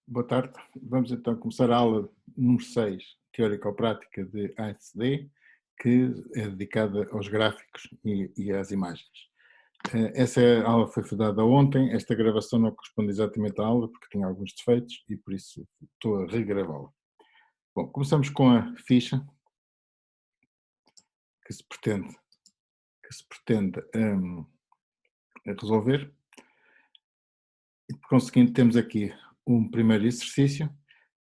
Boa tarde. Vamos então começar a aula número 6, teórico-prática de ASD, que é dedicada aos gráficos e às imagens. Essa aula foi dada ontem, esta gravação não corresponde exatamente à aula, porque tinha alguns defeitos e por isso estou a regravá-la. Bom, começamos com a ficha que se pretende resolver. E, por conseguinte, temos aqui um primeiro exercício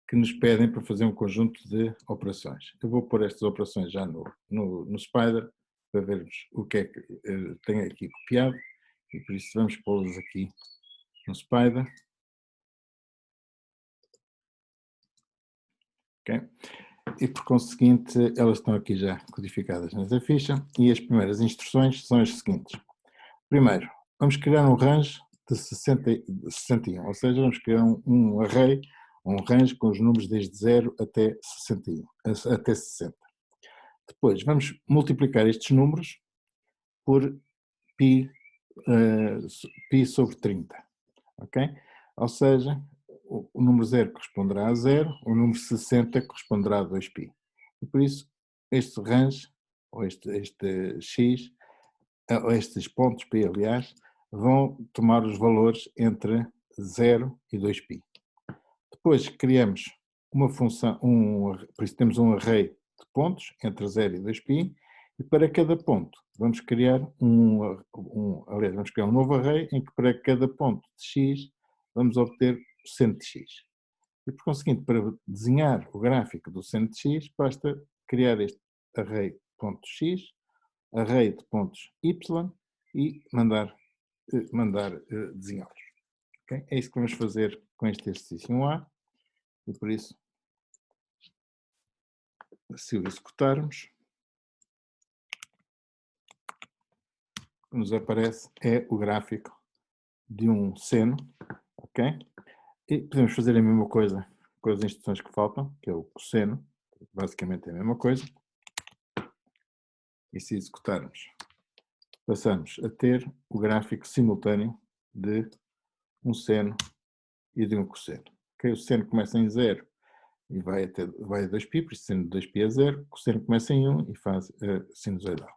que nos pedem para fazer um conjunto de operações. Eu vou pôr estas operações já no Spider, para vermos o que é que tenho aqui copiado, e por isso vamos pô-las aqui no Spider. Okay? E por conseguinte, elas estão aqui já codificadas nessa ficha, e as primeiras instruções são as seguintes. Primeiro, vamos criar um range de 61, ou seja, vamos criar um array, um range com os números desde 0 até 61, até 60. Depois, vamos multiplicar estes números por π sobre 30, ok? Ou seja, o número 0 corresponderá a 0, o número 60 corresponderá a 2π. E por isso, este range, ou este x, ou estes pontos π, aliás, vão tomar os valores entre 0 e 2π. Depois criamos uma função, por isso temos um array de pontos entre 0 e 2π, e para cada ponto vamos criar vamos criar um novo array em que para cada ponto de x vamos obter o centro de x. E por conseguinte, para desenhar o gráfico do centro de x, basta criar este array de pontos x, array de pontos y e mandar desenhá-los. Okay? É isso que vamos fazer com este exercício 1A, e por isso, se o executarmos, o que nos aparece é o gráfico de um seno, ok? E podemos fazer a mesma coisa com as instruções que faltam, que é o cosseno, basicamente é a mesma coisa. E se executarmos, passamos a ter o gráfico simultâneo de um seno e de um cosseno. Okay? O seno começa em 0 e vai a 2π, por isso seno de 2π é 0, o cosseno começa em 1 e faz sinusoidal.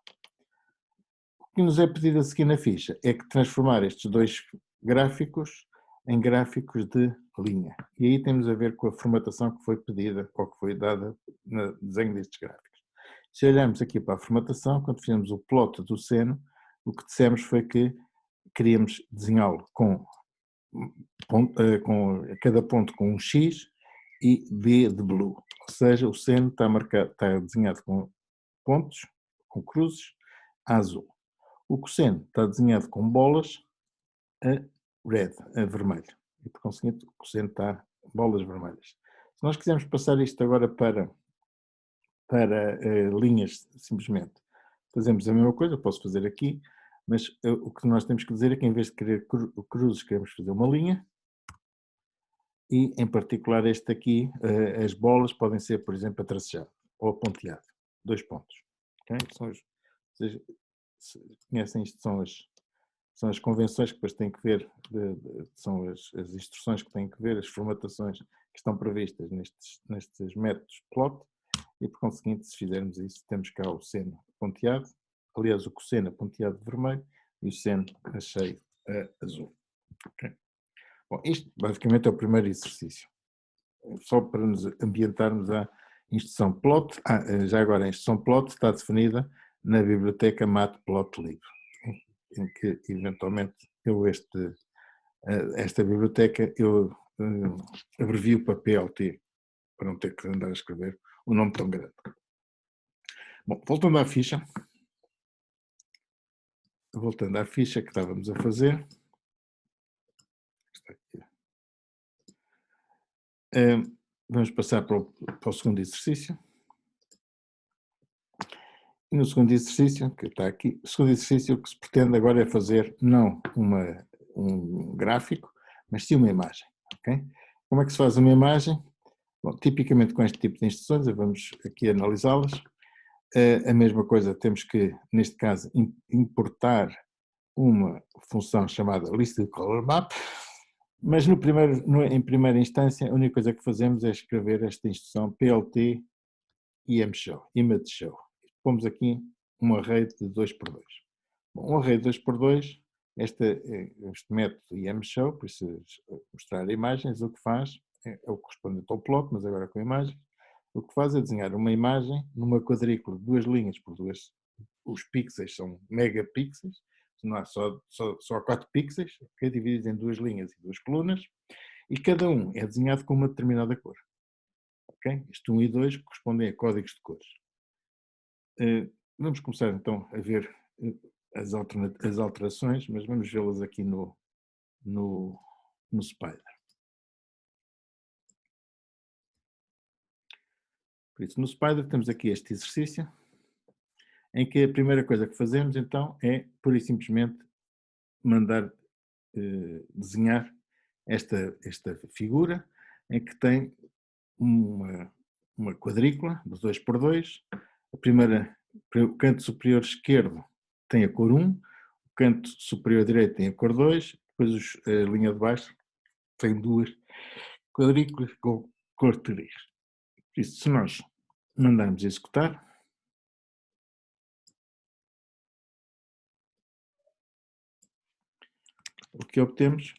O que nos é pedido a seguir na ficha é que transformar estes dois gráficos em gráficos de linha. E aí temos a ver com a formatação que foi pedida ou que foi dada no desenho destes gráficos. Se olharmos aqui para a formatação, quando fizemos o plot do seno, o que dissemos foi que queríamos desenhá-lo com cada ponto com um X e B de blue. Ou seja, o seno está desenhado com pontos, com cruzes, a azul. O cosseno está desenhado com bolas a red, a vermelho. E por conseguinte, o cosseno está bolas vermelhas. Se nós quisermos passar isto agora para linhas, simplesmente fazemos a mesma coisa, eu posso fazer aqui, mas o que nós temos que dizer é que em vez de querer cruzes, queremos fazer uma linha, e em particular este aqui, as bolas podem ser, por exemplo, atracejado ou aponteado, 2 pontos. Okay? Conhecem isto, são as convenções que depois têm que ver, são as instruções que têm que ver, as formatações que estão previstas nestes métodos plot, e por conseguinte, se fizermos isso, temos cá o seno ponteado, aliás o cosseno ponteado de vermelho e o seno a cheio azul. Okay? Bom, isto basicamente é o primeiro exercício, só para nos ambientarmos à instrução plot. Já agora a instrução plot está definida na biblioteca matplotlib, em que eventualmente esta biblioteca eu abrevio para PLT, para não ter que andar a escrever um nome tão grande. Bom, voltando à ficha que estávamos a fazer, vamos passar para o segundo exercício. E no segundo exercício, que está aqui, o segundo exercício o que se pretende agora é fazer não um gráfico, mas sim uma imagem. Okay? Como é que se faz uma imagem? Bom, tipicamente com este tipo de instruções, vamos aqui analisá-las. A mesma coisa, temos que, neste caso, importar uma função chamada list color map, Mas em primeira instância, a única coisa que fazemos é escrever esta instrução plt imshow, image show. Pomos aqui um array de 2x2. Bom, um array de 2x2, este método imshow, por isso mostrar imagens, o que faz é o correspondente ao plot, mas agora com imagens. O que faz é desenhar uma imagem numa quadrícula de 2 linhas por 2. Os pixels são megapixels, não há só 4 pixels, okay, divididos em 2 linhas e 2 colunas, e cada um é desenhado com uma determinada cor. Okay? Este 1 e 2 correspondem a códigos de cores. Vamos começar então a ver as alterações, mas vamos vê-las aqui no Spider. Por isso, no Spider temos aqui este exercício, em que a primeira coisa que fazemos então é, pura e simplesmente, mandar desenhar esta figura, em que tem uma quadrícula de 2x2, o canto superior esquerdo tem a cor 1, o canto superior direito tem a cor 2, depois a linha de baixo tem duas quadrículas com cor 3. Por isso, se nós mandarmos executar, o que obtemos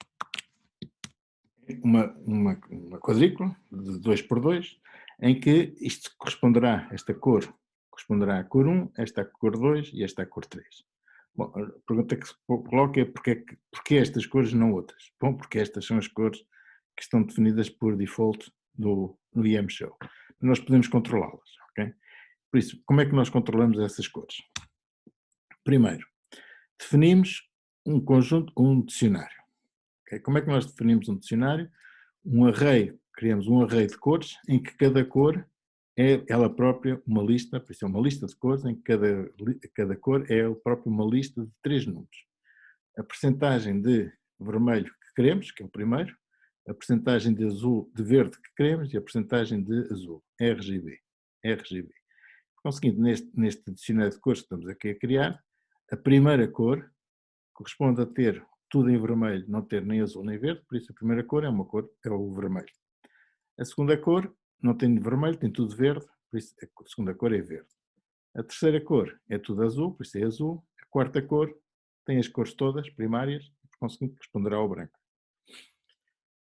é uma quadrícula de 2x2, em que isto corresponderá, esta cor corresponderá à cor 1, esta à cor 2 e esta à cor 3. Bom, a pergunta que se coloca é porque estas cores não outras? Bom, porque estas são as cores que estão definidas por default no imshow. Nós podemos controlá-las, ok? Por isso, como é que nós controlamos essas cores? Primeiro, definimos um conjunto, um dicionário. Okay? Como é que nós definimos um dicionário? Criamos um array de cores em que cada cor é ela própria uma lista, por isso é uma lista de cores em que cada cor é própria uma lista de 3 números. A percentagem de vermelho que queremos, que é o primeiro, a percentagem de verde que queremos e a percentagem de azul, RGB. Conseguindo, neste dicionário de cores que estamos aqui a criar, a primeira cor corresponde a ter tudo em vermelho, não ter nem azul nem verde, por isso a primeira cor é o vermelho. A segunda cor não tem vermelho, tem tudo verde, por isso a segunda cor é verde. A terceira cor é tudo azul, por isso é azul. A quarta cor tem as cores todas primárias, por conseguinte corresponderá ao branco.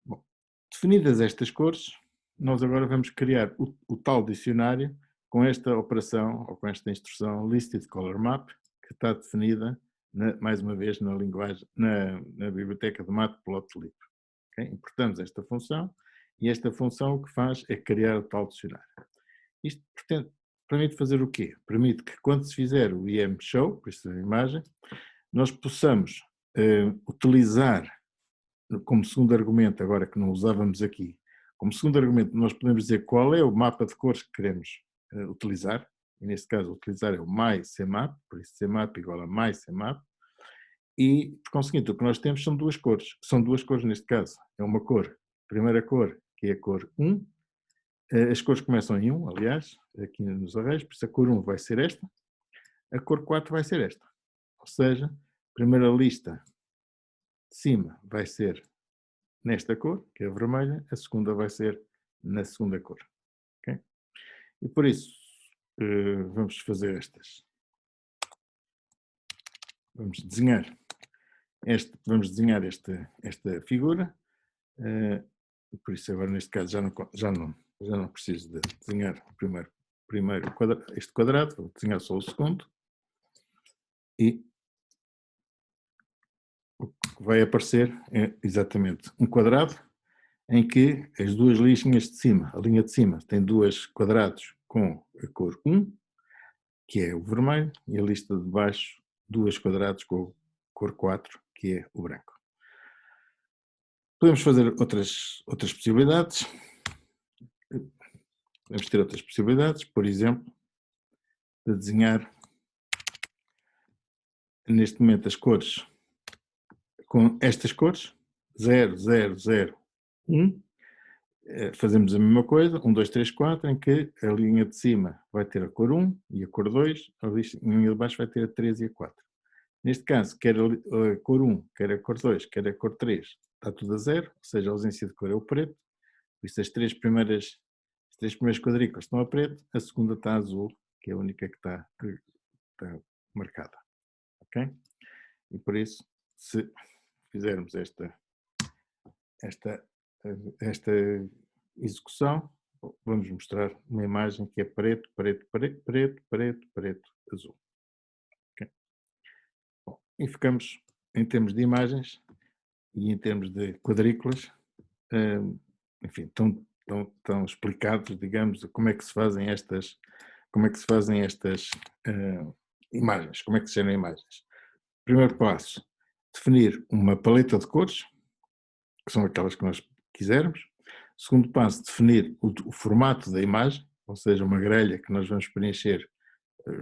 Bom, definidas estas cores, nós agora vamos criar o tal dicionário com esta operação, ou com esta instrução listed color map, que está definida, mais uma vez, na linguagem, na biblioteca de Matplotlib. Okay? Importamos esta função, e esta função o que faz é criar o tal dicionário. Isto, portanto, permite fazer o quê? Permite que quando se fizer o imshow, por isso a imagem, nós possamos utilizar como segundo argumento, agora que não usávamos aqui, como segundo argumento nós podemos dizer qual é o mapa de cores que queremos utilizar, e neste caso utilizar é o myCmap, por isso CMap igual a myCmap, e por conseguinte o que nós temos são duas cores neste caso, é uma cor, a primeira cor que é a cor 1, as cores começam em 1, aliás, aqui nos arrays, por isso a cor 1 vai ser esta, a cor 4 vai ser esta, ou seja, a primeira lista de cima vai ser nesta cor, que é a vermelha, a segunda vai ser na segunda cor. Okay? E por isso, vamos fazer vamos desenhar esta figura, por isso agora neste caso já não preciso de desenhar este quadrado, vou desenhar só o segundo, e o que vai aparecer é exatamente um quadrado em que as duas linhas de cima, a linha de cima tem dois quadrados com a cor 1, que é o vermelho, e a lista de baixo, dois quadrados com a cor 4, que é o branco. Podemos fazer outras possibilidades. Podemos ter outras possibilidades, por exemplo, de desenhar neste momento as cores com estas cores, 0, 0, 0, 1. Fazemos a mesma coisa, 1, 2, 3, 4, em que a linha de cima vai ter a cor 1 e a cor 2, a linha de baixo vai ter a 3 e a 4. Neste caso, quer a cor 1, quer a cor 2, quer a cor 3, está tudo a zero, ou seja, a ausência de cor é o preto, por isso as três primeiras quadrículas estão a preto, a segunda está a azul, que é a única que está marcada, ok? E por isso, se fizermos esta execução, vamos mostrar uma imagem que é preto, preto, preto, preto, preto, preto, azul. Okay? Bom, e ficamos, em termos de imagens e em termos de quadrículas, enfim, estão explicados, digamos, como é que se fazem estas imagens, como é que se geram imagens. Primeiro passo, definir uma paleta de cores, que são aquelas que nós quisermos. Segundo passo, definir o formato da imagem, ou seja, uma grelha que nós vamos preencher,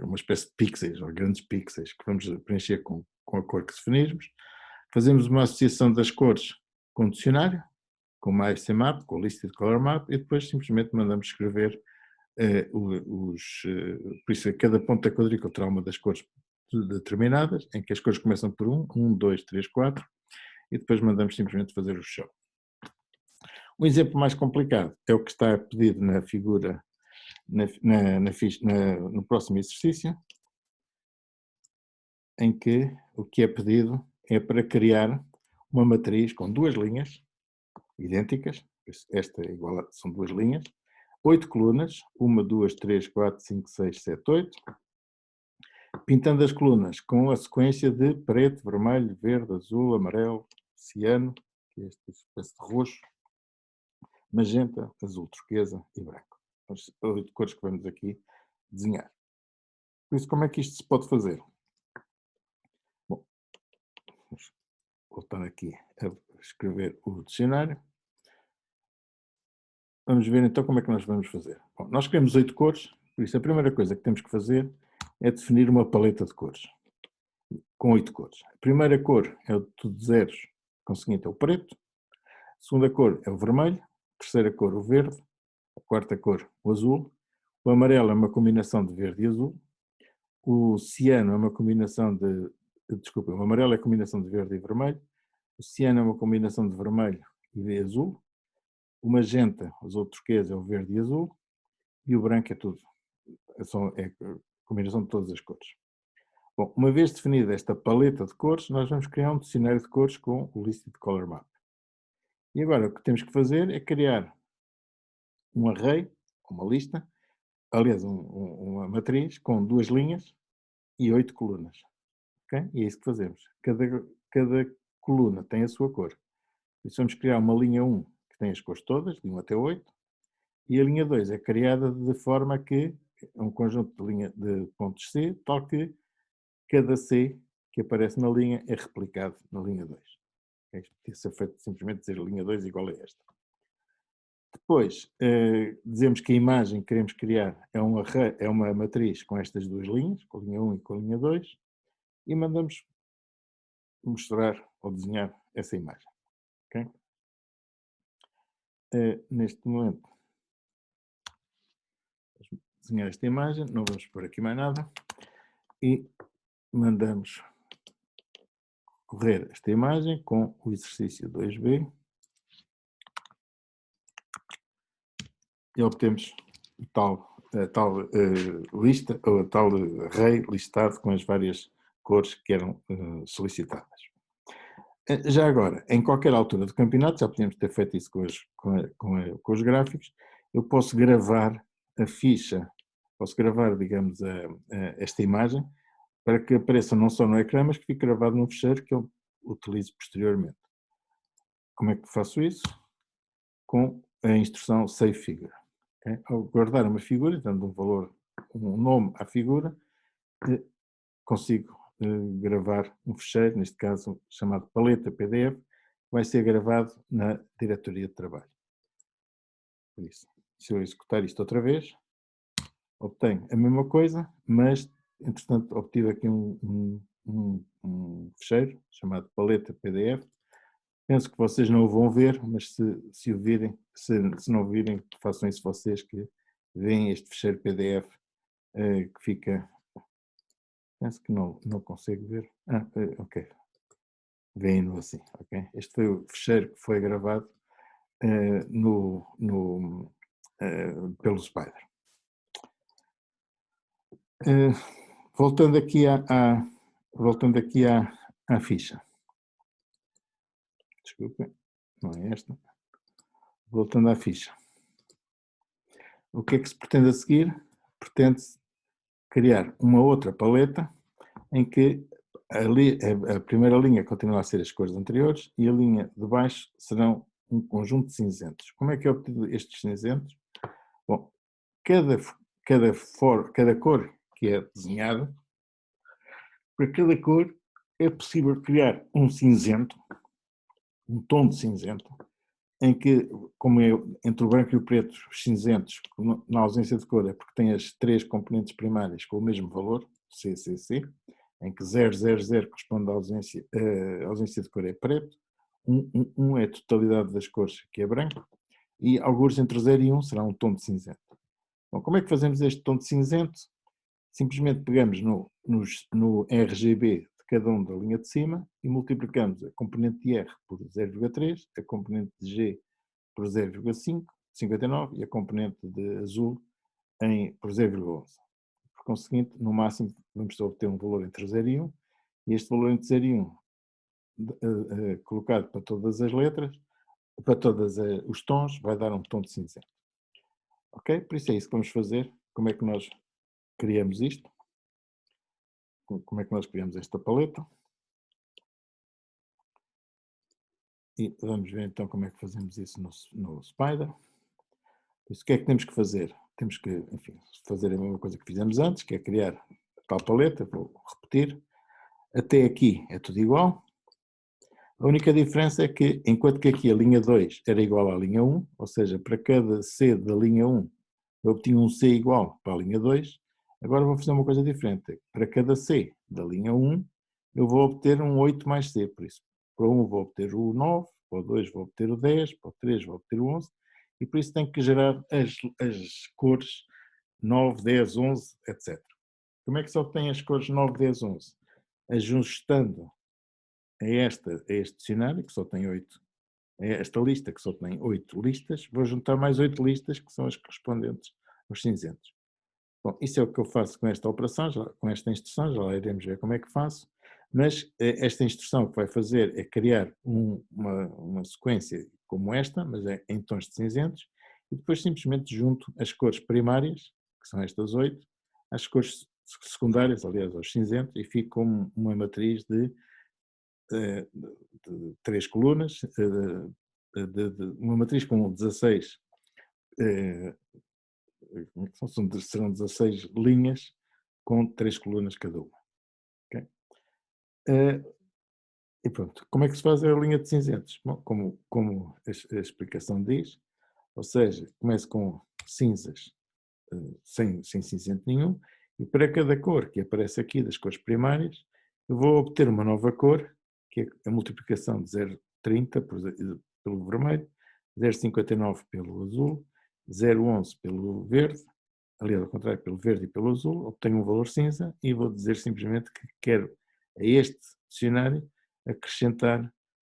uma espécie de pixels, ou grandes pixels, que vamos preencher com a cor que definirmos. Fazemos uma associação das cores com o dicionário, com o ICMap, com o Listed Color Map, e depois simplesmente mandamos escrever por isso, cada ponto da quadrícula terá uma das cores determinadas, em que as cores começam por 1, 2, 3, 4, e depois mandamos simplesmente fazer o show. Um exemplo mais complicado é o que está pedido na figura, no próximo exercício, em que o que é pedido é para criar uma matriz com duas linhas idênticas, esta é igual são duas linhas, 8 colunas, 1, 2, 3, 4, 5, 6, 7, 8, pintando as colunas com a sequência de preto, vermelho, verde, azul, amarelo, ciano, que é esta espécie de roxo, magenta, azul, turquesa e branco. As 8 cores que vamos aqui desenhar. Por isso, como é que isto se pode fazer? Bom, vamos voltar aqui a escrever o dicionário. Vamos ver então como é que nós vamos fazer. Bom, nós queremos 8 cores, por isso a primeira coisa que temos que fazer é definir uma paleta de cores, com 8 cores. A primeira cor é o tudo de zeros, conseguinte é o preto, a segunda cor é o vermelho, a terceira cor o verde, a quarta cor o azul, o amarelo é uma combinação de verde e azul, o ciano é uma combinação desculpa, o amarelo é a combinação de verde e vermelho, o ciano é uma combinação de vermelho e azul, o magenta, o azul turquesa é o verde e azul, e o branco é tudo. É a combinação de todas as cores. Bom, uma vez definida esta paleta de cores, nós vamos criar um dicionário de cores com o Listed Color Map. E agora o que temos que fazer é criar um array, uma lista, aliás, uma matriz com duas linhas e 8 colunas. Okay? E é isso que fazemos. Cada coluna tem a sua cor. Por isso vamos criar uma linha 1 que tem as cores todas, de 1 até 8, e a linha 2 é criada de forma que é um conjunto de pontos C, tal que cada C que aparece na linha é replicado na linha 2. Podia ser feito simplesmente dizer linha 2 igual a esta. Depois, dizemos que a imagem que queremos criar é uma matriz com estas duas linhas, com a linha 1 e com a linha 2, e mandamos mostrar ou desenhar essa imagem. Okay? Neste momento, vamos desenhar esta imagem, não vamos pôr aqui mais nada, e mandamos correr esta imagem com o exercício 2B e obtemos a tal lista, ou a tal array listado com as várias cores que eram solicitadas. Já agora, em qualquer altura do campeonato, já podíamos ter feito isso com os gráficos, eu posso gravar a ficha, posso gravar, digamos, esta imagem, para que apareça não só no ecrã, mas que fique gravado num ficheiro que eu utilizo posteriormente. Como é que faço isso? Com a instrução Save Figure. Okay? Ao guardar uma figura, dando um valor, um nome à figura, consigo gravar um ficheiro, neste caso chamado paleta PDF, que vai ser gravado na diretoria de trabalho. Por isso, se eu executar isto outra vez, obtenho a mesma coisa, mas, entretanto, obtive aqui um ficheiro chamado paleta PDF. Penso que vocês não o vão ver, mas se o virem, se não o virem, façam isso vocês, que veem este ficheiro PDF que fica. Penso que não consigo ver. Ok. Veem-no assim, ok? Este foi o fecheiro que foi gravado pelo Spider. Voltando aqui à ficha. Desculpem, não é esta. Voltando à ficha. O que é que se pretende a seguir? Pretende-se criar uma outra paleta em que a primeira linha continua a ser as cores anteriores e a linha de baixo serão um conjunto de cinzentos. Como é que é obtido estes cinzentos? Bom, cada cor que é desenhada, para cada cor é possível criar um cinzento, um tom de cinzento, em que, como é entre o branco e o preto, os cinzentos, na ausência de cor, é porque têm as três componentes primárias com o mesmo valor, CCC, em que 000 corresponde à ausência de cor é preto, 1 é a totalidade das cores, que é branco, e alguns entre 0 e 1 será um tom de cinzento. Bom, como é que fazemos este tom de cinzento? Simplesmente pegamos no RGB de cada um da linha de cima e multiplicamos a componente de R por 0,3, a componente de G por 0,5, 59, e a componente de azul por 0,11. Por conseguinte, no máximo vamos obter um valor entre 0 e 1, e este valor entre 0 e 1, colocado para todas as letras, para todos os tons, vai dar um tom de cinzento. Ok? Por isso é isso que vamos fazer. Como é que nós criamos isto? Como é que nós criamos esta paleta? E vamos ver então como é que fazemos isso no Spider. Isso, o que é que temos que fazer? Temos que, enfim, fazer a mesma coisa que fizemos antes, que é criar a tal paleta, vou repetir. Até aqui é tudo igual. A única diferença é que, enquanto que aqui a linha 2 era igual à linha 1, ou seja, para cada C da linha 1 eu obtinha um C igual para a linha 2, agora vou fazer uma coisa diferente. Para cada C da linha 1, eu vou obter um 8 mais C, por isso. Para o 1 vou obter o 9, para o 2 vou obter o 10, para o 3 vou obter o 11, e por isso tenho que gerar as cores 9, 10, 11, etc. Como é que se obtém as cores 9, 10, 11? Ajustando a este dicionário, que só tem 8, a esta lista, que só tem 8 listas, vou juntar mais 8 listas, que são as correspondentes aos cinzentos. Bom, isso é o que eu faço com esta operação, com esta instrução, já lá iremos ver como é que faço, mas esta instrução o que vai fazer é criar uma sequência como esta, mas é em tons de cinzentos, e depois simplesmente junto as cores primárias, que são estas 8, às cores secundárias, aliás, aos cinzentos, e fico com uma matriz de 3 colunas, uma matriz com 16, serão 16 linhas com 3 colunas cada uma. Okay? E pronto, como é que se faz a linha de cinzentos? Bom, como a explicação diz, ou seja, começo com cinzas sem cinzento nenhum, e para cada cor que aparece aqui das cores primárias, eu vou obter uma nova cor, que é a multiplicação de 0,30 pelo vermelho, 0,59 pelo azul, 0,11 pelo verde, aliás, ao contrário, pelo verde e pelo azul, obtenho um valor cinza e vou dizer simplesmente que quero a este dicionário acrescentar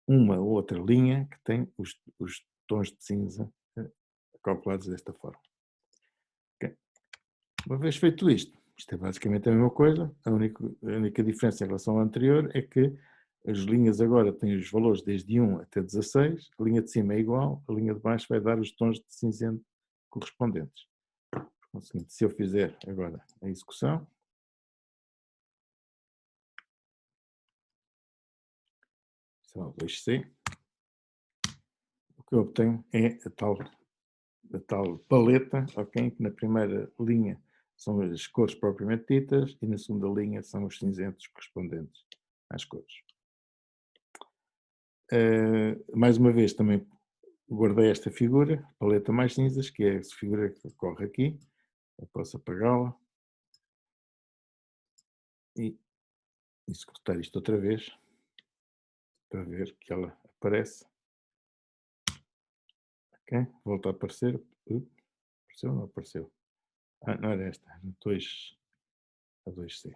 uma ou outra linha que tem os tons de cinza calculados desta forma. Okay. Uma vez feito isto é basicamente a mesma coisa, a única diferença em relação ao anterior é que as linhas agora têm os valores desde 1 até 16, a linha de cima é igual, a linha de baixo vai dar os tons de cinzento correspondentes. Por seguinte, se eu fizer agora a execução, será o 2C, o que eu obtenho é a tal paleta, ok? Que na primeira linha são as cores propriamente ditas e na segunda linha são os cinzentos correspondentes às cores. Mais uma vez também guardei esta figura, paleta mais cinzas, que é a figura que corre aqui. Eu posso apagá-la e executar isto outra vez para ver que ela aparece. Ok? Volta a aparecer. Apareceu ou não apareceu? Não era esta, era a 2C.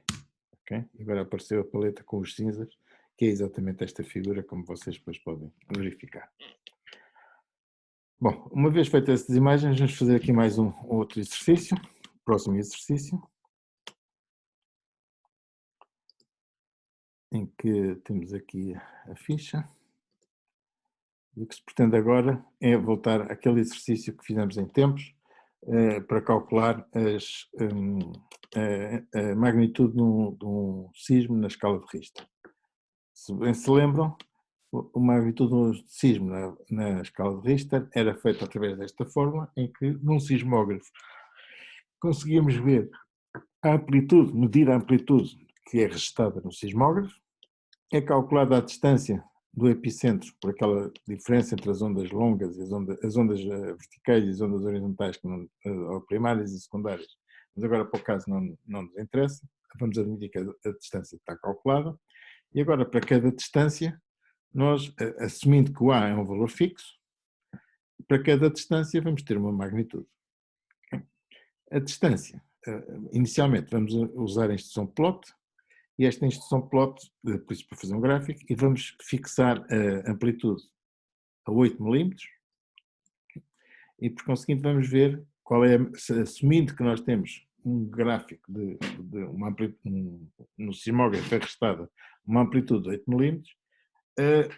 Ok? E agora apareceu a paleta com os cinzas, que é exatamente esta figura, como vocês depois podem verificar. Bom, uma vez feitas estas imagens, vamos fazer aqui mais um outro exercício, próximo exercício, em que temos aqui a ficha. E o que se pretende agora é voltar àquele exercício que fizemos em tempos, para calcular a magnitude de um sismo na escala de Richter. Se bem se lembram, a magnitude de sismo na escala de Richter era feita através desta fórmula, em que num sismógrafo conseguíamos ver a amplitude, medir a amplitude que é registada no sismógrafo, é calculada a distância do epicentro por aquela diferença entre as ondas longas e as ondas verticais e as ondas horizontais, ou primárias e secundárias, mas agora para o caso não nos interessa, vamos admitir que a distância está calculada, e agora para cada distância, nós, assumindo que o A é um valor fixo, para cada distância vamos ter uma magnitude. A distância, inicialmente vamos usar a instrução plot, e esta instrução plot, por isso para fazer um gráfico, e vamos fixar a amplitude a 8 milímetros, e por conseguinte vamos ver qual é, assumindo que nós temos um gráfico de uma amplitude, no sismógrafo é restada uma amplitude de 8 milímetros,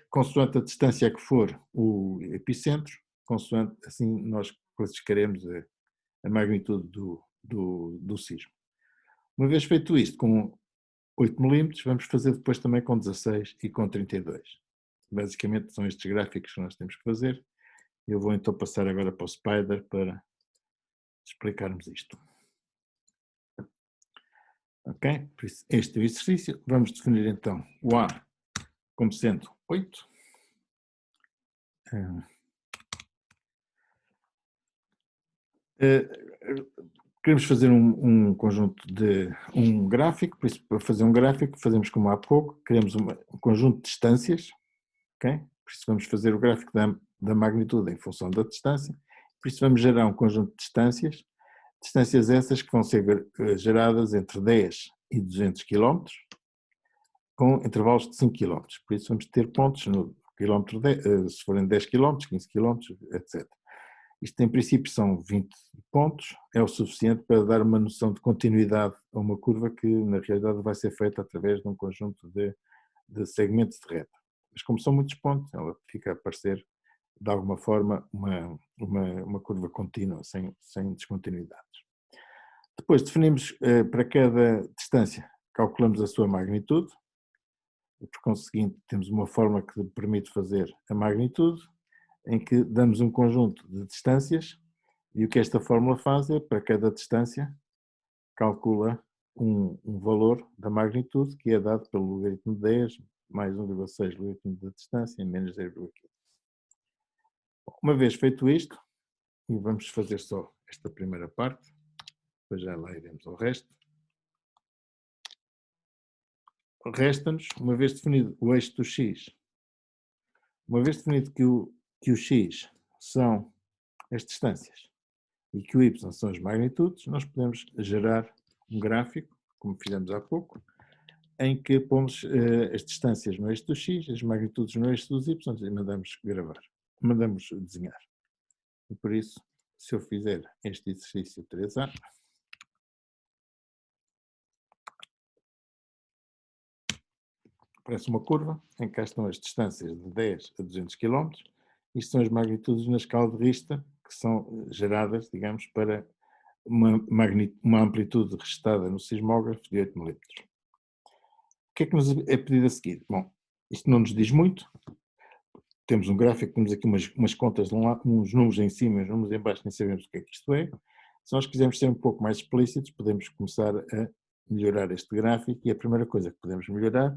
consoante a distância que for o epicentro, consoante, assim nós classificaremos a magnitude do sismo. Uma vez feito isto com 8 milímetros, vamos fazer depois também com 16 e com 32. Basicamente são estes gráficos que nós temos que fazer. Eu vou então passar agora para o Spider para explicarmos isto. Ok? Por isso, este é o exercício. Vamos definir então o A como sendo 8. Queremos fazer um conjunto de um gráfico, por isso para fazer um gráfico fazemos como há pouco, criamos um conjunto de distâncias, ok? Por isso vamos fazer o gráfico da magnitude em função da distância, por isso vamos gerar um conjunto de distâncias essas que vão ser geradas entre 10 e 200 km, com intervalos de 5 km, por isso vamos ter pontos no quilómetro 10, se forem 10 km, 15 km, etc. Isto em princípio são 20 pontos, é o suficiente para dar uma noção de continuidade a uma curva que na realidade vai ser feita através de um conjunto de segmentos de reta. Mas como são muitos pontos, ela fica a parecer de alguma forma uma curva contínua, sem descontinuidades. Depois definimos para cada distância, calculamos a sua magnitude, e por conseguinte temos uma forma que permite fazer a magnitude, em que damos um conjunto de distâncias e o que esta fórmula faz é, para cada distância, calcula um valor da magnitude que é dado pelo logaritmo de 10 mais 1,6 logaritmo da distância menos 0,15. Uma vez feito isto, e vamos fazer só esta primeira parte, depois já lá iremos ao resto. Resta-nos, uma vez definido o eixo do x, uma vez definido que o x são as distâncias e que o y são as magnitudes, nós podemos gerar um gráfico, como fizemos há pouco, em que pomos as distâncias no eixo do x, as magnitudes no eixo dos y e mandamos gravar, mandamos desenhar. E por isso, se eu fizer este exercício 3A, parece uma curva em que cá estão as distâncias de 10 a 200 km, isto são as magnitudes na escala de Richter, que são geradas, digamos, para uma amplitude registada no sismógrafo de 8 milímetros. O que é que nos é pedido a seguir? Bom, isto não nos diz muito, temos um gráfico, temos aqui umas contas de um lado, uns números em cima e uns números em baixo, nem sabemos o que é que isto é. Se nós quisermos ser um pouco mais explícitos, podemos começar a melhorar este gráfico e a primeira coisa que podemos melhorar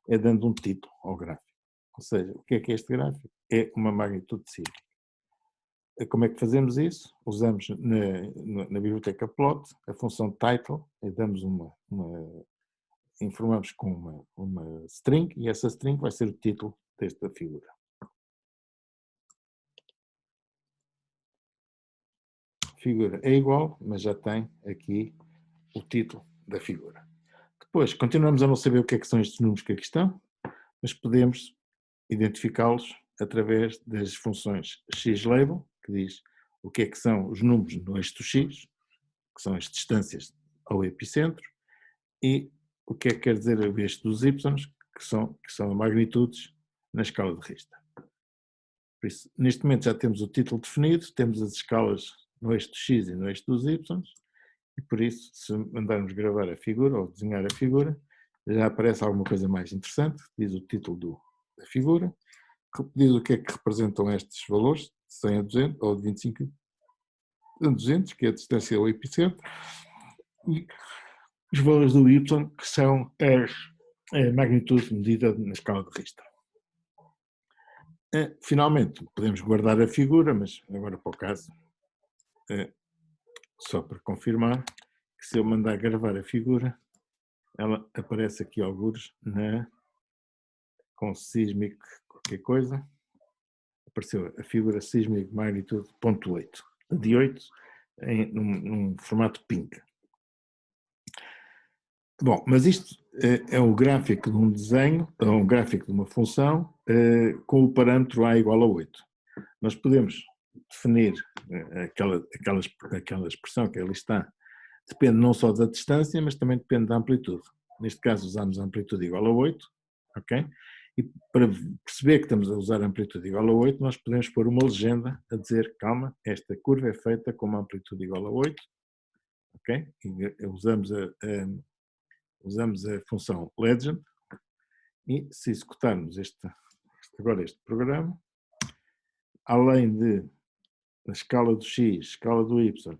é dando um título ao gráfico. Ou seja, o que é este gráfico? É uma magnitude sísmica. Como é que fazemos isso? Usamos na biblioteca plot a função title e damos informamos com uma string e essa string vai ser o título desta figura. A figura é igual, mas já tem aqui o título da figura. Depois, continuamos a não saber o que é que são estes números que aqui estão. mas podemos identificá-los através das funções xlabel, que diz o que é que são os números no eixo do x, que são as distâncias ao epicentro, e o que é que quer dizer o eixo dos y, que são magnitudes na escala de Richter. Por isso, neste momento já temos o título definido, temos as escalas no eixo do x e no eixo dos y, e por isso, se mandarmos gravar a figura ou desenhar a figura, já aparece alguma coisa mais interessante, diz o título da figura, diz o que é que representam estes valores, de 100 a 200, ou de 25 a 200, que é a distância ao epicentro, e os valores do y, que são a magnitude medida na escala de Richter. Finalmente, podemos guardar a figura, mas agora para o caso, só para confirmar, que se eu mandar gravar a figura, ela aparece aqui algures com Seismic qualquer coisa, apareceu a figura Seismic Magnitude .8, de 8, num formato pink. Bom, mas isto é o gráfico de um desenho, é um gráfico de uma função com o parâmetro a igual a 8. Nós podemos definir aquela expressão que ali está, depende não só da distância, mas também depende da amplitude. Neste caso usamos a amplitude igual a 8, ok? E para perceber que estamos a usar a amplitude igual a 8, nós podemos pôr uma legenda a dizer, calma, esta curva é feita com uma amplitude igual a 8, ok? E usamos a função legend, e se executarmos agora este programa, além de a escala do x, escala do y,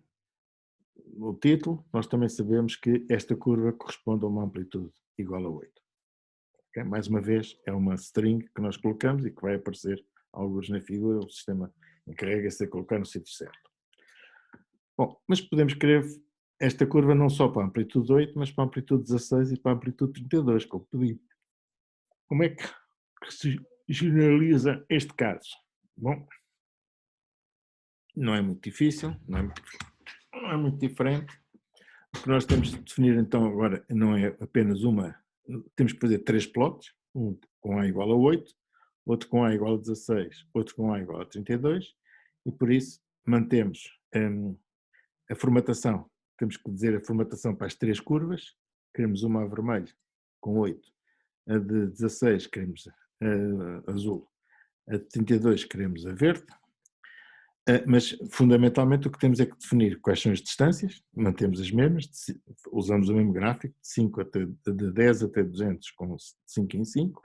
no título, nós também sabemos que esta curva corresponde a uma amplitude igual a 8. Okay? Mais uma vez, é uma string que nós colocamos e que vai aparecer alguns na figura, o sistema encarrega-se de colocar no sítio certo. Bom, mas podemos querer esta curva não só para a amplitude 8, mas para a amplitude 16 e para a amplitude 32, como pedi. Como é que se generaliza este caso? Bom, não é muito difícil, não é muito diferente. O que nós temos de definir então agora não é apenas temos que fazer 3 plots, um com A igual a 8, outro com A igual a 16, outro com A igual a 32, e por isso mantemos a formatação. Temos que dizer a formatação para as 3 curvas, queremos uma a vermelho com 8, a de 16 queremos a azul, a de 32 queremos a verde, mas fundamentalmente o que temos é que definir quais são as distâncias, mantemos as mesmas, usamos o mesmo gráfico, de 10 até 200 com 5 em 5,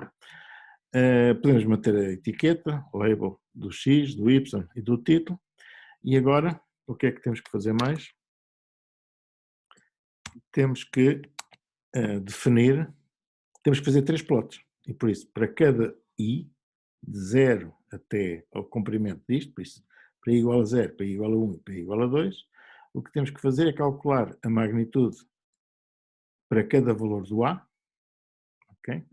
podemos manter a etiqueta, o label do X, do Y e do título, e agora o que é que temos que fazer mais? Temos que temos que fazer 3 plots, e por isso para cada I, de 0 até ao comprimento disto, por isso para I igual a 0, para I igual a 1 e para I igual a 2, o que temos que fazer é calcular a magnitude para cada valor do A, ok?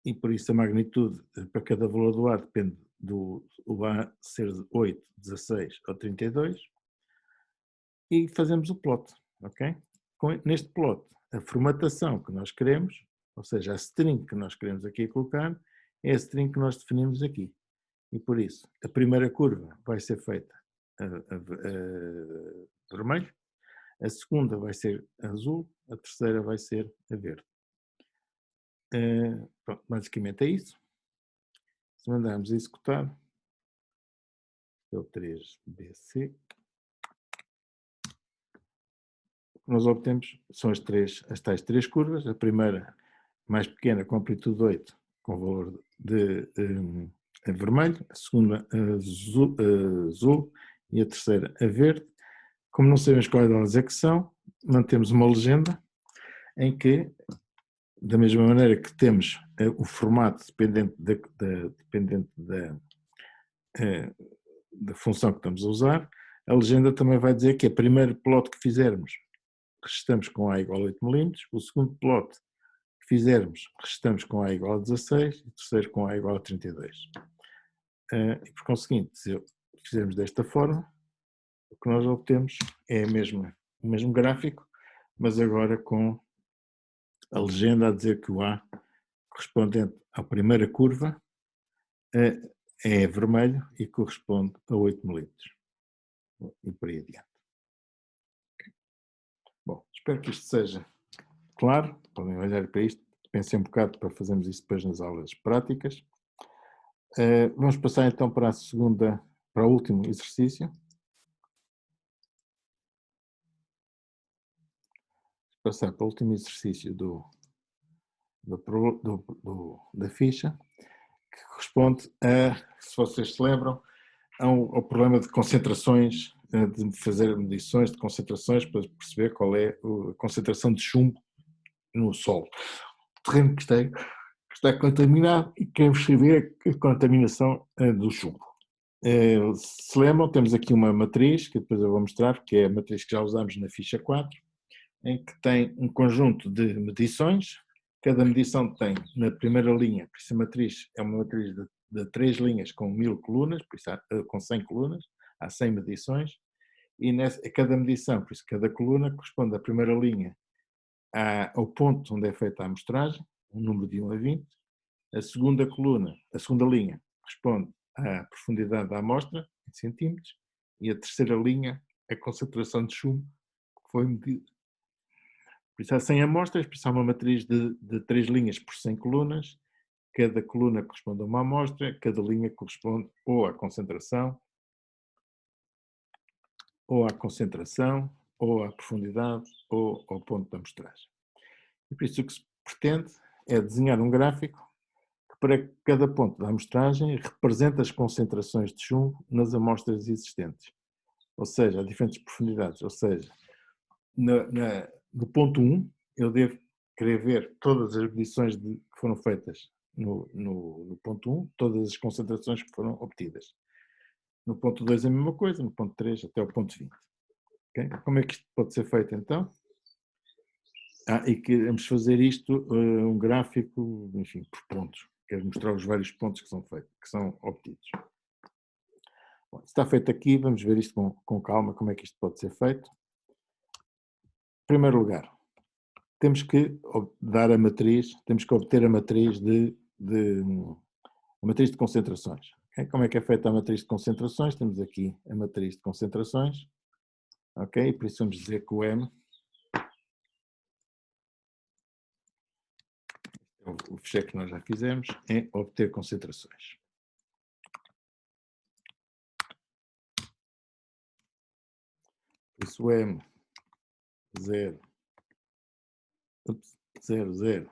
E por isso a magnitude para cada valor do A depende do A ser 8, 16 ou 32, e fazemos o plot, ok? Neste plot, a formatação que nós queremos, ou seja, a string que nós queremos aqui colocar, é a string que nós definimos aqui. E por isso, a primeira curva vai ser feita a vermelho, a segunda vai ser azul, a terceira vai ser a verde. Pronto, basicamente é isso. Se mandarmos executar, é o 3BC, o que nós obtemos são as tais 3 curvas, a primeira mais pequena com amplitude 8, com valor de vermelho, a segunda azul e a terceira a verde. Como não sabemos qual delas é que são, mantemos uma legenda em que, da mesma maneira que temos o formato dependente da função que estamos a usar, a legenda também vai dizer que o primeiro plot que fizermos, restamos com A igual a 8 mm, o segundo plot que fizermos, restamos com A igual a 16, e o terceiro com A igual a 32. E por conseguinte, se fizermos desta forma, o que nós obtemos é o mesmo gráfico, mas agora com a legenda a dizer que o A correspondente à primeira curva é vermelho e corresponde a 8 milímetros. E por aí adiante. Bom, espero que isto seja claro. Podem olhar para isto. Pensem um bocado para fazermos isso depois nas aulas práticas. Vamos passar então para o último exercício. Passar para o último exercício da ficha, que corresponde se vocês se lembram, ao problema de concentrações, de fazer medições de concentrações para perceber qual é a concentração de chumbo no solo. O terreno que está contaminado e queremos saber a contaminação do chumbo. Se lembram, temos aqui uma matriz, que depois eu vou mostrar, que é a matriz que já usamos na ficha 4, em que tem um conjunto de medições. Cada medição tem, na primeira linha, por isso a matriz é uma matriz de 3 linhas com 1000 colunas, por isso com 100 colunas, há 100 medições, e cada medição, por isso cada coluna corresponde à primeira linha ao ponto onde é feita a amostragem, um número de 1 a 20, a segunda linha corresponde à profundidade da amostra, em centímetros, e a terceira linha, a concentração de chumbo que foi medida. Por isso há 100 amostras, por isso há uma matriz de 3 linhas por 100 colunas, cada coluna corresponde a uma amostra, cada linha corresponde ou à concentração, ou à profundidade, ou ao ponto de amostragem. E por isso o que se pretende é desenhar um gráfico que para cada ponto da amostragem representa as concentrações de chumbo nas amostras existentes, ou seja, a diferentes profundidades, ou seja, no ponto 1 eu devo querer ver todas as medições que foram feitas no ponto 1, todas as concentrações que foram obtidas. No ponto 2 a mesma coisa, no ponto 3 até o ponto 20. Okay? Como é que isto pode ser feito então? E queremos fazer isto, um gráfico, enfim, por pontos. Quero mostrar os vários pontos que são obtidos. Bom, está feito aqui, vamos ver isto com calma, como é que isto pode ser feito. Em primeiro lugar, temos que obter a matriz de concentrações. Okay? Como é que é feita a matriz de concentrações? Temos aqui a matriz de concentrações, ok? Por isso vamos dizer que o M, o fecheiro que nós já fizemos, é obter concentrações. Por isso o M 0, 0,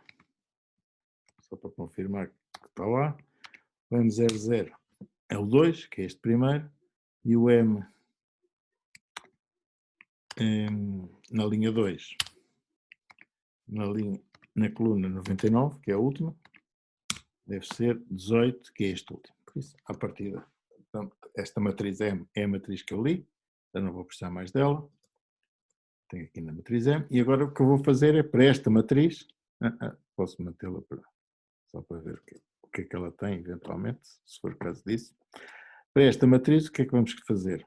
só para confirmar que está lá, o M 00 é o 2, que é este primeiro, e o M na linha 2, na coluna 99, que é a última, deve ser 18, que é este último. Por isso, à partida, então, esta matriz M é a matriz que eu li, eu não vou precisar mais dela. Tenho aqui na matriz M, e agora o que eu vou fazer é para esta matriz, posso mantê-la só para ver o que é que ela tem, eventualmente, se for o caso disso. Para esta matriz, o que é que vamos fazer?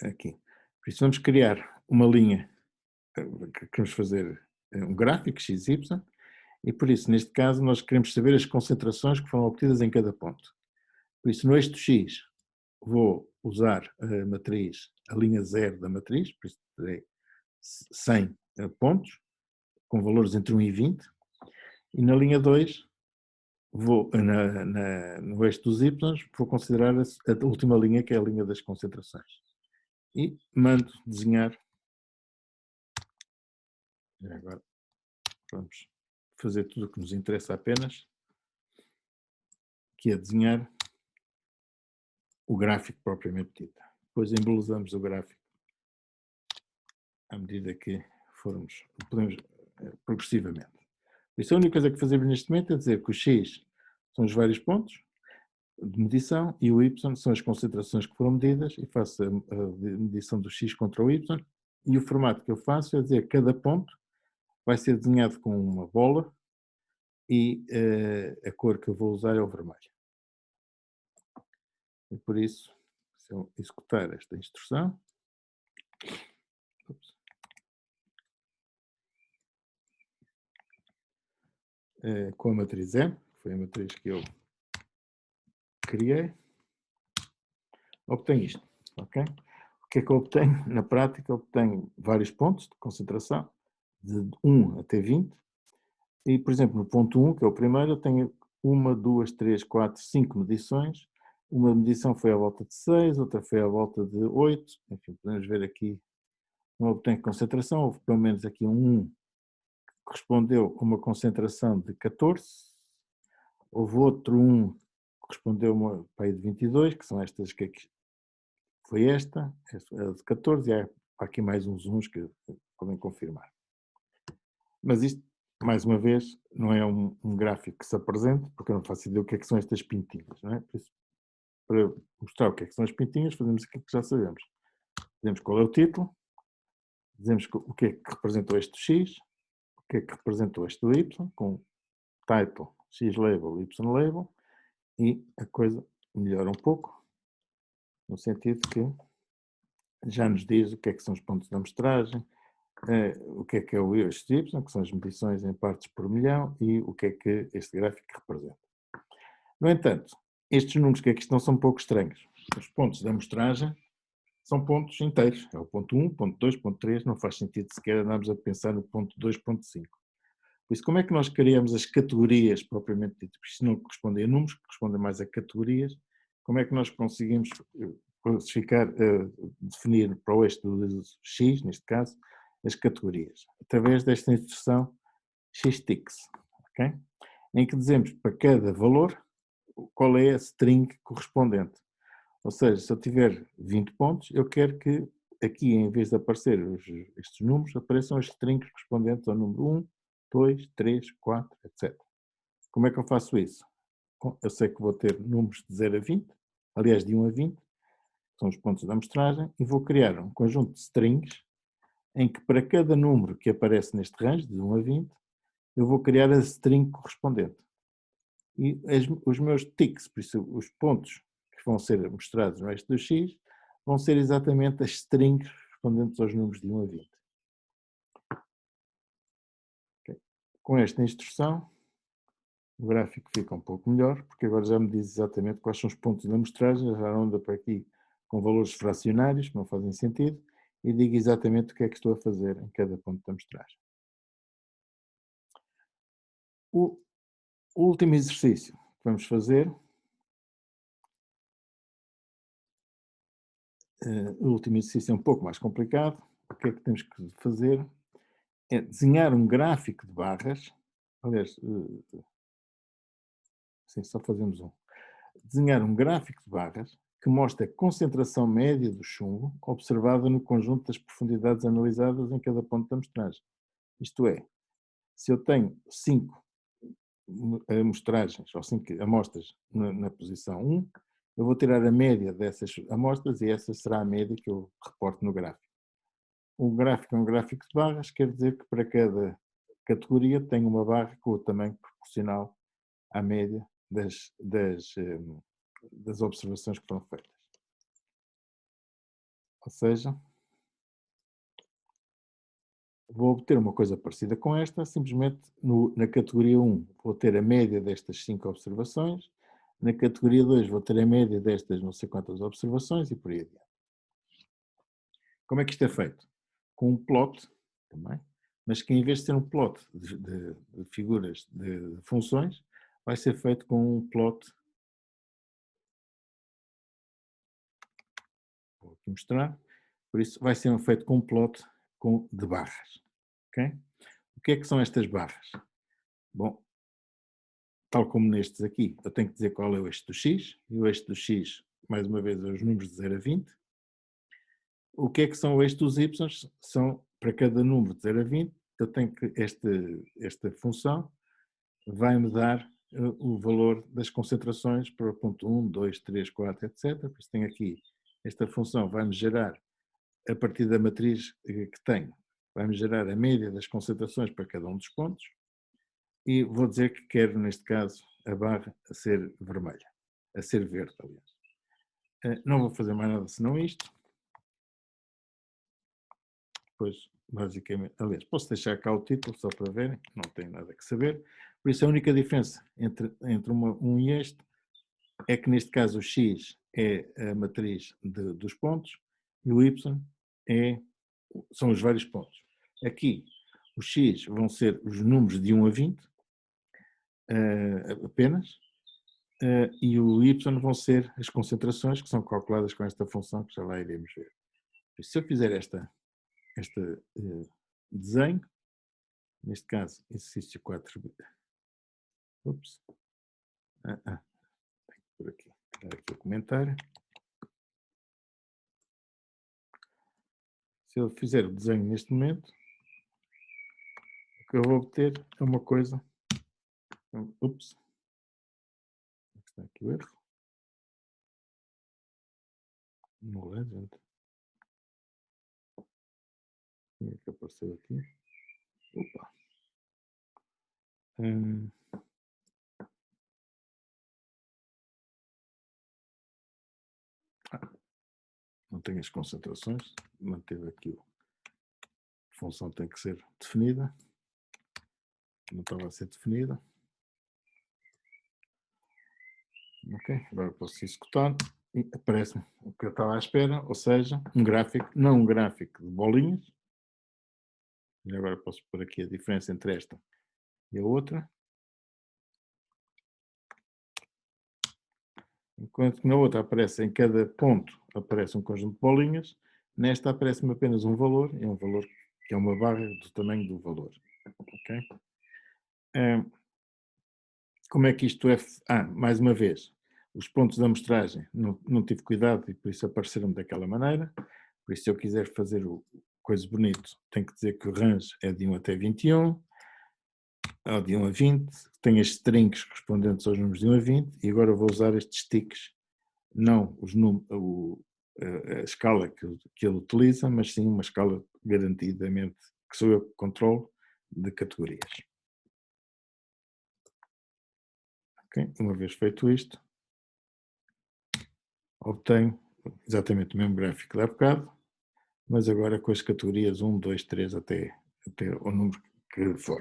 Aqui. Por isso, vamos criar uma linha, queremos fazer um gráfico XY, e por isso, neste caso, nós queremos saber as concentrações que foram obtidas em cada ponto. Por isso, no eixo X, vou usar a matriz, a linha 0 da matriz, por isso terei 100 pontos, com valores entre 1 e 20, e na linha 2, no eixo dos Y, vou considerar a última linha, que é a linha das concentrações. E mando desenhar. Agora vamos fazer tudo o que nos interessa apenas, que é desenhar o gráfico propriamente dito. Depois embelezamos o gráfico à medida que podemos progressivamente. Isso, a única coisa que fazemos neste momento é dizer que o X são os vários pontos de medição e o Y são as concentrações que foram medidas, e faço a medição do X contra o Y, e o formato que eu faço é dizer que cada ponto vai ser desenhado com uma bola e a cor que eu vou usar é o vermelho. E por isso, se eu executar esta instrução, com a matriz M, que foi a matriz que eu criei, obtenho isto, ok? O que é que eu obtenho? Na prática, obtenho vários pontos de concentração, de 1 até 20, e, por exemplo, no ponto 1, que é o primeiro, eu tenho 1, 2, 3, 4, 5 medições. Uma medição foi à volta de 6, outra foi à volta de 8, enfim, podemos ver aqui, não obtenho concentração, houve pelo menos aqui um que correspondeu a uma concentração de 14, houve outro que correspondeu a uma de 22, que são estas que aqui, foi esta, a de 14, e há aqui mais uns que podem confirmar. Mas isto, mais uma vez, não é um gráfico que se apresente, porque eu não faço ideia o que é que são estas pintinhas, não é? Por isso, para mostrar o que é que são as pintinhas, fazemos aquilo que já sabemos. Dizemos qual é o título, dizemos o que é que representou este X, o que é que representou este Y, com title, X label, Y label, e a coisa melhora um pouco, no sentido que já nos diz o que é que são os pontos de amostragem, o que é o este Y, que são as medições em partes por milhão, e o que é que este gráfico representa. No entanto, estes números que aqui estão são um pouco estranhos. Os pontos de amostragem são pontos inteiros. É o ponto 1, ponto 2, ponto 3, não faz sentido sequer andarmos a pensar no ponto 2, ponto 5. Por isso, como é que nós criamos as categorias propriamente ditas? Porque isto não corresponde a números, corresponde mais a categorias. Como é que nós conseguimos classificar, definir para o eixo do X, neste caso, as categorias? Através desta instrução xticks, ok? Em que dizemos para cada valor qual é a string correspondente. Ou seja, se eu tiver 20 pontos, eu quero que aqui, em vez de aparecer estes números, apareçam as strings correspondentes ao número 1, 2, 3, 4, etc. Como é que eu faço isso? Eu sei que vou ter números de 0 a 20, aliás, de 1 a 20, que são os pontos da amostragem, e vou criar um conjunto de strings em que para cada número que aparece neste range, de 1 a 20, eu vou criar a string correspondente. E os meus ticks, por isso os pontos que vão ser mostrados no eixo do X, vão ser exatamente as strings correspondentes aos números de 1 a 20. Okay. Com esta instrução, o gráfico fica um pouco melhor, porque agora já me diz exatamente quais são os pontos da amostragem, já não anda para aqui com valores fracionários, que não fazem sentido, e digo exatamente o que é que estou a fazer em cada ponto da amostragem. O último exercício que vamos fazer, o último exercício é um pouco mais complicado. O que é que temos que fazer? É desenhar um gráfico de barras, aliás, sim, só fazemos um. Desenhar um gráfico de barras que mostra a concentração média do chumbo observada no conjunto das profundidades analisadas em cada ponto da amostragem. Isto é, se eu tenho 5 amostragens, ou 5 amostras na posição 1, eu vou tirar a média dessas amostras e essa será a média que eu reporto no gráfico. O gráfico é um gráfico de barras, quer dizer que para cada categoria tem uma barra com o tamanho proporcional à média das observações que foram feitas. Ou seja, vou obter uma coisa parecida com esta, simplesmente na categoria 1 vou ter a média destas 5 observações, na categoria 2 vou ter a média destas não sei quantas observações e por aí adiante. Como é que isto é feito? Com um plot também, mas que em vez de ser um plot de figuras de funções, vai ser feito com um plot, vou aqui mostrar, por isso vai ser feito com um plot de barras. Okay? O que é que são estas barras? Bom, tal como nestes aqui, eu tenho que dizer qual é o eixo do X, e o eixo do X, mais uma vez, é os números de 0 a 20. O que é que são o eixo dos Y? São, para cada número de 0 a 20, eu tenho que, esta função vai-me dar o valor das concentrações para o ponto 1, 2, 3, 4, etc. Por isso tenho aqui, esta função vai-me gerar, a partir da matriz que tenho, vai-me gerar a média das concentrações para cada um dos pontos, e vou dizer que quero, neste caso, a barra a ser vermelha, a ser verde, aliás. Não vou fazer mais nada senão isto. Depois, basicamente, aliás, posso deixar cá o título só para verem, não tem nada que saber. Por isso a única diferença entre um e este é que neste caso o x é a matriz dos pontos e o y são os vários pontos. Aqui os x vão ser os números de 1 a 20 apenas, e o y vão ser as concentrações que são calculadas com esta função que já lá iremos ver. Se eu fizer este desenho, neste caso, exercício 4, ups, por aqui, aqui o comentário. Se eu fizer o desenho neste momento, o que eu vou obter é uma coisa, ups, está aqui o erro, no legend, quem é que apareceu aqui? Opa! Não tenho as concentrações, manteve aqui a função tem que ser definida, não estava a ser definida. Ok, agora posso executar e aparece-me o que eu estava à espera, ou seja, um gráfico, não um gráfico de bolinhas. E agora posso pôr aqui a diferença entre esta e a outra. Enquanto que na outra aparece em cada ponto aparece um conjunto de bolinhas, nesta aparece-me apenas um valor, é um valor que é uma barra do tamanho do valor. Okay? Como é que isto é? Mais uma vez, os pontos da amostragem não tive cuidado e por isso apareceram daquela maneira. Por isso, se eu quiser fazer coisa bonito, tenho que dizer que o range é de 1 até 21, ou de 1 a 20, tem as strings correspondentes aos números de 1 a 20, e agora vou usar estes ticks, não a escala que ele utiliza, mas sim uma escala garantidamente, que sou eu que controlo, de categorias. Okay? Uma vez feito isto, obtenho exatamente o mesmo gráfico de há bocado, mas agora com as categorias 1, 2, 3 até o número que for.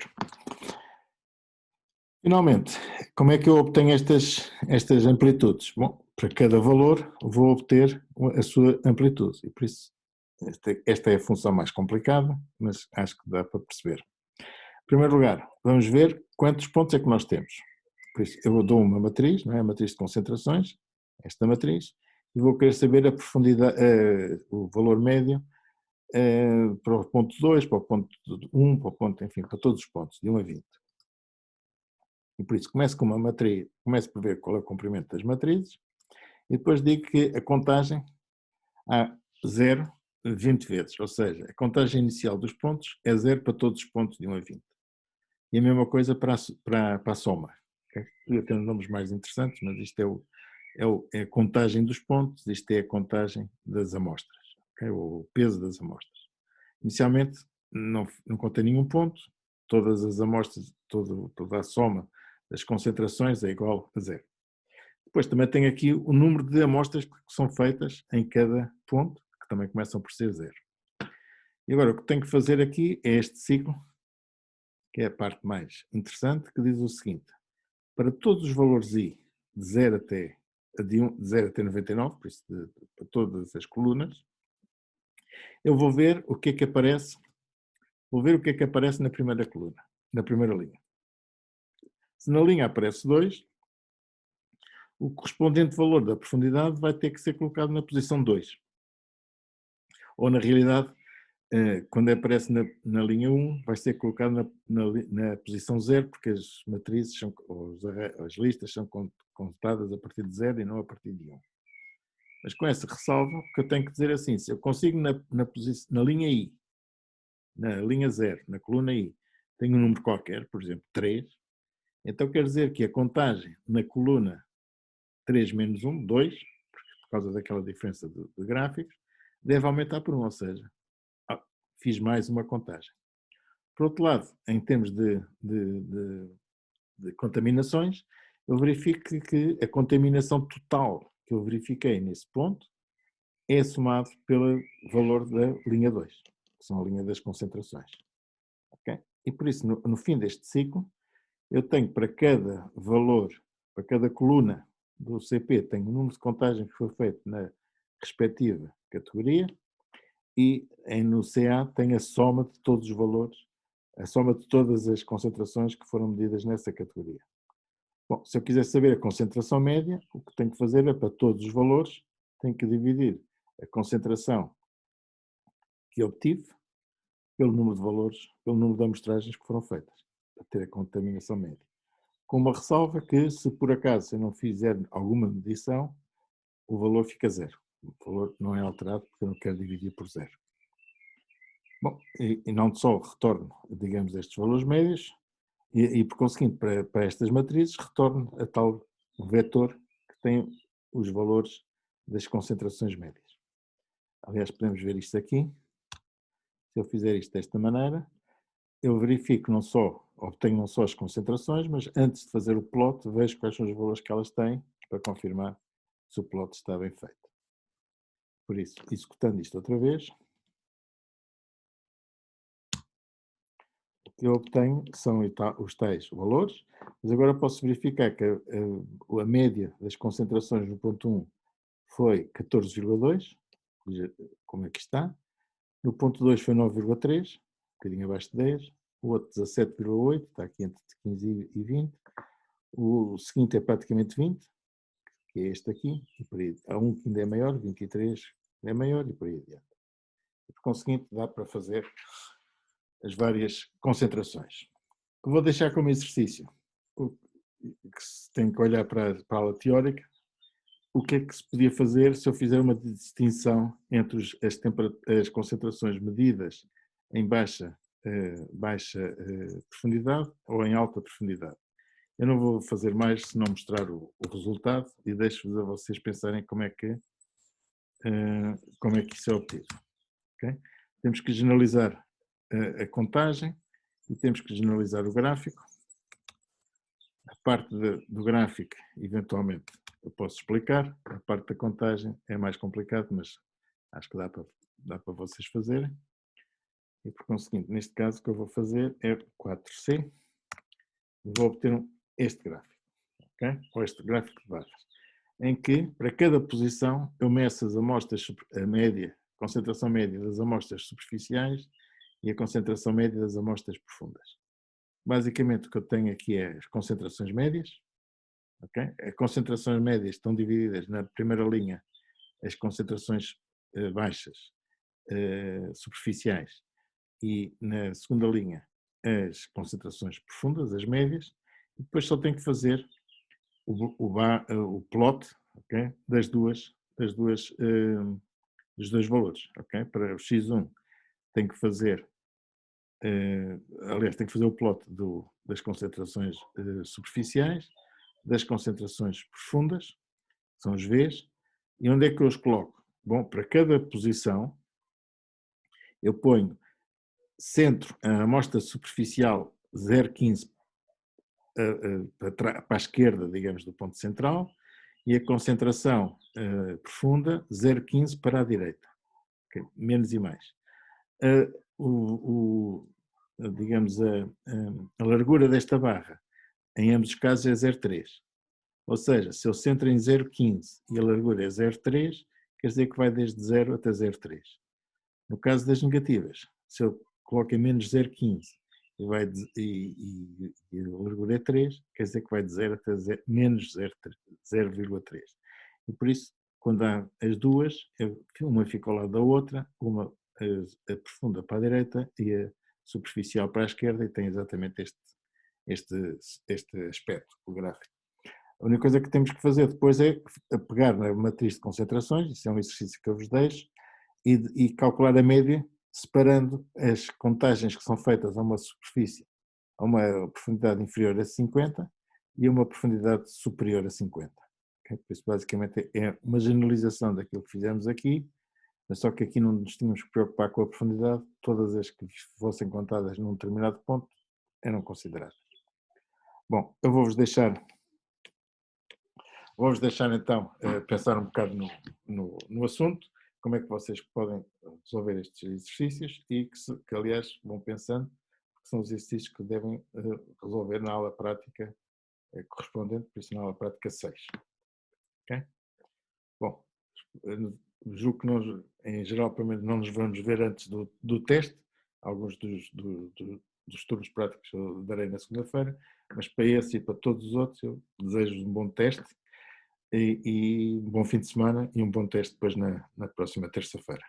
Finalmente, como é que eu obtenho estas amplitudes? Bom, para cada valor vou obter a sua amplitude e por isso esta é a função mais complicada, mas acho que dá para perceber. Em primeiro lugar, vamos ver quantos pontos é que nós temos. Por isso, eu dou uma matriz, não é? A matriz de concentrações, esta matriz, e vou querer saber a profundidade, o valor médio para o ponto 2, para o ponto 1, para o ponto, enfim, para todos os pontos, de 1 a 20. E por isso começo com uma matriz, começo por ver qual é o comprimento das matrizes, e depois digo que a contagem há 0, 20 vezes, ou seja, a contagem inicial dos pontos é 0 para todos os pontos de 1 a 20. E a mesma coisa para a soma. Okay? Eu tenho nomes mais interessantes, mas isto é a contagem dos pontos, isto é a contagem das amostras, okay? O peso das amostras. Inicialmente não contém nenhum ponto, todas as amostras, toda a soma das concentrações é igual a 0. Depois também tem aqui o número de amostras que são feitas em cada ponto, que também começam por ser 0. E agora o que tenho que fazer aqui é este ciclo, que é a parte mais interessante, que diz o seguinte: para todos os valores I, de 0 até 99, por isso para todas as colunas, eu vou ver o que é que aparece, na primeira coluna, na primeira linha. Se na linha aparece 2, o correspondente valor da profundidade vai ter que ser colocado na posição 2. Ou, na realidade, quando aparece na linha 1, vai ser colocado na posição 0, porque as matrizes, as listas são contadas a partir de 0 e não a partir de 1. Mas com essa ressalva, o que eu tenho que dizer assim, se eu consigo na linha I, na linha 0, na coluna I, tenho um número qualquer, por exemplo, 3, então quer dizer que a contagem na coluna 3 menos 1, 2, por causa daquela diferença de gráficos, deve aumentar por 1, ou seja, fiz mais uma contagem. Por outro lado, em termos de contaminações, eu verifico que a contaminação total que eu verifiquei nesse ponto é somado pelo valor da linha 2, que são a linha das concentrações. Okay? E por isso, no fim deste ciclo, eu tenho para cada valor, para cada coluna do CP, tenho o número de contagem que foi feito na respectiva categoria e no CA tenho a soma de todos os valores, a soma de todas as concentrações que foram medidas nessa categoria. Bom, se eu quiser saber a concentração média, o que tenho que fazer é para todos os valores, tenho que dividir a concentração que obtive pelo número de valores, pelo número de amostragens que foram feitas, para ter a contaminação média. Com uma ressalva que, se por acaso eu não fizer alguma medição, o valor fica zero. O valor não é alterado porque eu não quero dividir por zero. Bom, e não só retorno, digamos, estes valores médios, e por conseguinte, para estas matrizes, retorno a tal vetor que tem os valores das concentrações médias. Aliás, podemos ver isto aqui. Se eu fizer isto desta maneira, eu verifico não só, obtenho não só as concentrações, mas antes de fazer o plot, vejo quais são os valores que elas têm para confirmar se o plot está bem feito. Por isso, executando isto outra vez, o que eu obtenho são os tais valores, mas agora posso verificar que a média das concentrações no ponto 1 foi 14,2, como aqui está. No ponto 2 foi 9,3, um bocadinho abaixo de 10. O outro 17,8, está aqui entre 15 e 20. O seguinte é praticamente 20, que é este aqui. E por aí. Há um que ainda é maior, 23 é maior e por aí adiante. Por conseguinte, dá para fazer as várias concentrações. O que vou deixar como exercício, que se tem que olhar para a aula teórica, o que é que se podia fazer se eu fizer uma distinção entre as concentrações medidas em baixa profundidade ou em alta profundidade. Eu não vou fazer mais se não mostrar o resultado e deixo-vos a vocês pensarem como é que isso é obtido. Okay? Temos que generalizar a contagem e temos que generalizar o gráfico. A parte do gráfico, eventualmente, eu posso explicar. A parte da contagem é mais complicado, mas acho que dá para vocês fazerem. E, por conseguinte, neste caso, o que eu vou fazer é 4C e vou obter este gráfico, okay? Ou este gráfico de barras, em que, para cada posição, eu meço as amostras, a média, a concentração média das amostras superficiais e a concentração média das amostras profundas. Basicamente, o que eu tenho aqui é as concentrações médias. Okay? As concentrações médias estão divididas na primeira linha, as concentrações baixas, superficiais, e na segunda linha, as concentrações profundas, as médias, e depois só tenho que fazer o plot, okay? dos dois valores. Okay? Para o x1 tenho que fazer, aliás, tenho que fazer o plot das concentrações superficiais, das concentrações profundas, são os Vs, e onde é que eu os coloco? Bom, para cada posição, eu ponho centro a amostra superficial 0,15 para a esquerda, digamos, do ponto central, e a concentração profunda 0,15 para a direita, okay? Menos e mais. Digamos, a largura desta barra, em ambos os casos, é 0,3. Ou seja, se eu centro em 0,15 e a largura é 0,3, quer dizer que vai desde 0 até 0,3. No caso das negativas, se eu coloco em menos 0,15 e a largura é 3, quer dizer que vai de 0 até menos 0,3. E por isso, quando há as duas, uma fica ao lado da outra, uma a profunda para a direita e a superficial para a esquerda, e tem exatamente este aspecto, o gráfico. A única coisa que temos que fazer depois é pegar na matriz de concentrações, isso é um exercício que eu vos deixo, e calcular a média, separando as contagens que são feitas a uma superfície, a uma profundidade inferior a 50 e a uma profundidade superior a 50. Okay? Por isso, basicamente, é uma generalização daquilo que fizemos aqui, mas só que aqui não nos tínhamos que preocupar com a profundidade, todas as que fossem contadas num determinado ponto eram consideradas. Bom, eu vou-vos deixar então pensar um bocado no assunto, como é que vocês podem resolver estes exercícios e que aliás vão pensando, que são os exercícios que devem resolver na aula prática correspondente, por isso na aula prática 6. Ok? Bom, julgo que nós, em geral, pelo menos não nos vamos ver antes do teste. Alguns dos turnos práticos eu darei na segunda-feira, mas para esse e para todos os outros eu desejo um bom teste e um bom fim de semana e um bom teste depois na próxima terça-feira.